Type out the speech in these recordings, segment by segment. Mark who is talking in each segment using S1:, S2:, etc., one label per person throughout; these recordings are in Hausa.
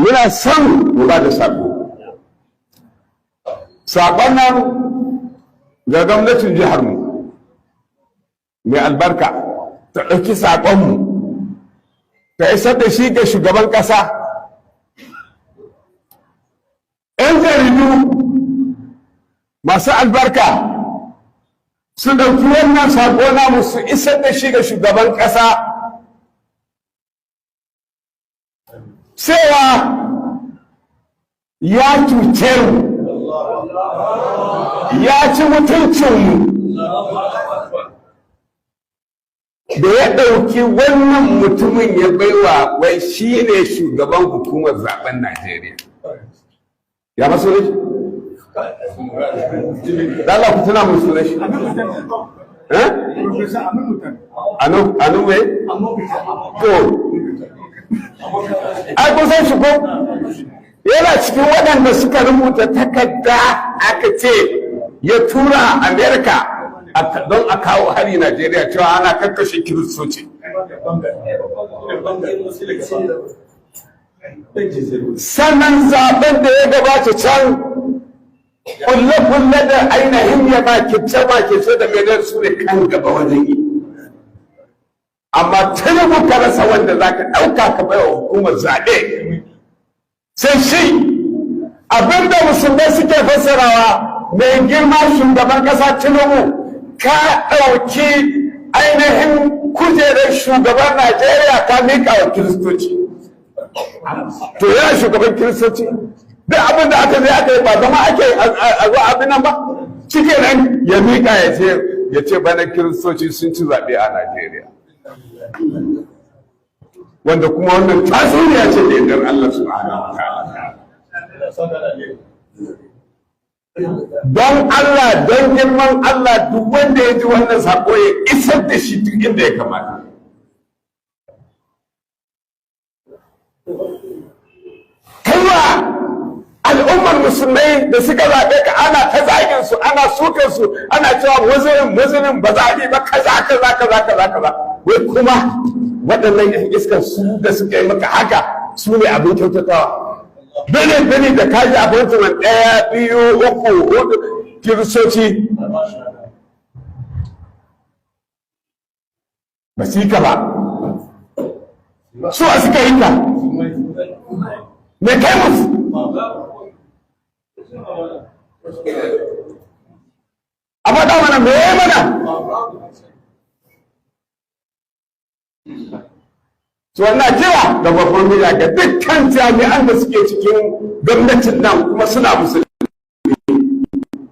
S1: muna son mu ba da sako. Sakon nan ga gwamnatin jiharmu mai albarka ta ɗauki saƙonmu ta isar da shi ga shugaban ƙasa. 'Yan jaridu masu albarka su ɗauki wannan saƙo namu su isar da shi ga shugaban ƙasa cewa ya cuce mu, ya ci mutuncinmu da ya ɗauki wannan mutumin ya baiwa wai shi ne shugaban hukumar zaben Najeriya. Ya masu ne shi? Dala ku tuna musu ne shi? Anu mai? To, ai kun san shi ko? Yana cikin waɗanda suka rubuta takarda aka ce ya tura Amerika don a kawo hari Najeriya cewa ana kakkashe kiristoci. Sannan zaben da ya gabata can kulle-kulle da ainihin ya makirce da menar su ne kan gaba wajen yi. Amma tuni muka rasa wanda za ka ɗauka ka bai wa hukumar zaɓe. Sai shi abinda musulmai suke fassarawa mai girma shugaban ƙasa Tinubu ka ɗauki ainihin kujerar shugaban Najeriya ka miƙa wa Kiristoci. To yana shugaban Kiristoci? Duk abin da aka zai aka yi ba zama ake a zuwa abin nan ba? Cike nan ya miƙa ya ce bana Kiristoci sun ci zaɓe a Najeriya. Wanda kuma wannan tasiriya ce da yardar Allah subhanahu wa ta'ala. Don Allah, don girman Allah, duk wanda ya ji wannan sako ya isar da shi duk inda ya kamata. Kaiwa al'ummar musulmai da suka zaɓe ka ana ta zagin su, ana sukan su, ana cewa musulun ba zaɓi ba kaza. Wai kuma waɗannan yan iskar su da suka yi maka haka su ne abin kyautatawa. Bene da kaji abinci man ɗaya, biyu, uku, hudu kiristoci ba su yi ka ba. Su a suka yi ka. Me kai musu? A faɗa mana me ya mana? So wannan kira da babban murya ga dukkan jami'an da suke cikin gwamnatin nan kuma suna musulmi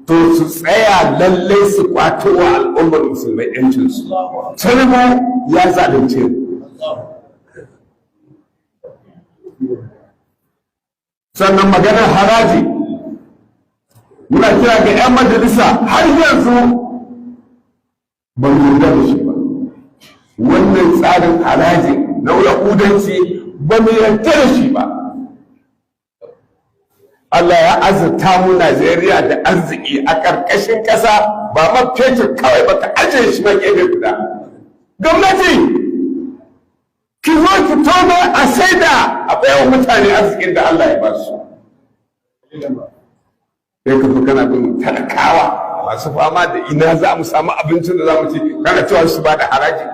S1: to su tsaya lallai su kwato wa al'ummar musulmai yancinsu. Tinubu ya zalunce mu. Sannan maganar haraji muna kira ga 'yan majalisa har yanzu ba mu yarda da shi ba. Wannan tsarin haraji na yahudanci ba mu yarda da shi ba. Allah ya azurta mu Najeriya da arziki a ƙarƙashin ƙasa ba man fetur kawai ba ka ajiye shi ba gefe guda. Gwamnati ki zo ki tono a saida a bayan mutane arzikin da Allah ya ba su. Sai ka fi kana bin talakawa masu fama da ina za mu samu abincin da za mu ci kana cewa su ba da haraji.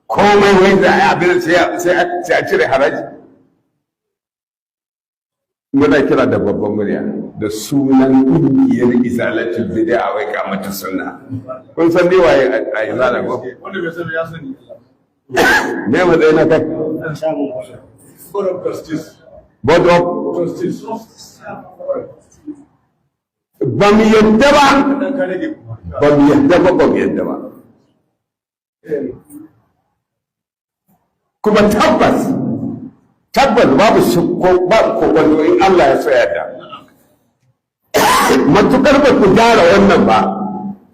S1: Komai wai za a yi abin sai a cire haraji. Muna kira da babban murya da sunan ƙungiyar izalatul bid'a wai kamata sunna. Kun san dai waye a izala ko? Wanda bai sani ya sani. Me matsayi na kai? Board of Trustees. Board of Trustees. Ba mu yadda ba. Ba mu yadda ba. Kuma tabbas babu kokonto in Allah ya so yadda. Matukar ba ku gyara wannan ba,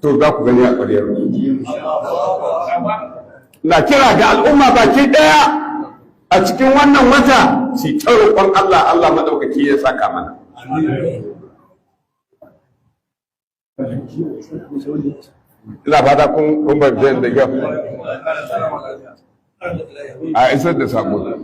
S1: to za ku gani a ƙwaryar. Na kira ga al'umma baki ɗaya a cikin wannan wata ci ta roƙon Allah maɗaukaki ya saka mana. Ina fata kun babban da gyau. A isar da sako.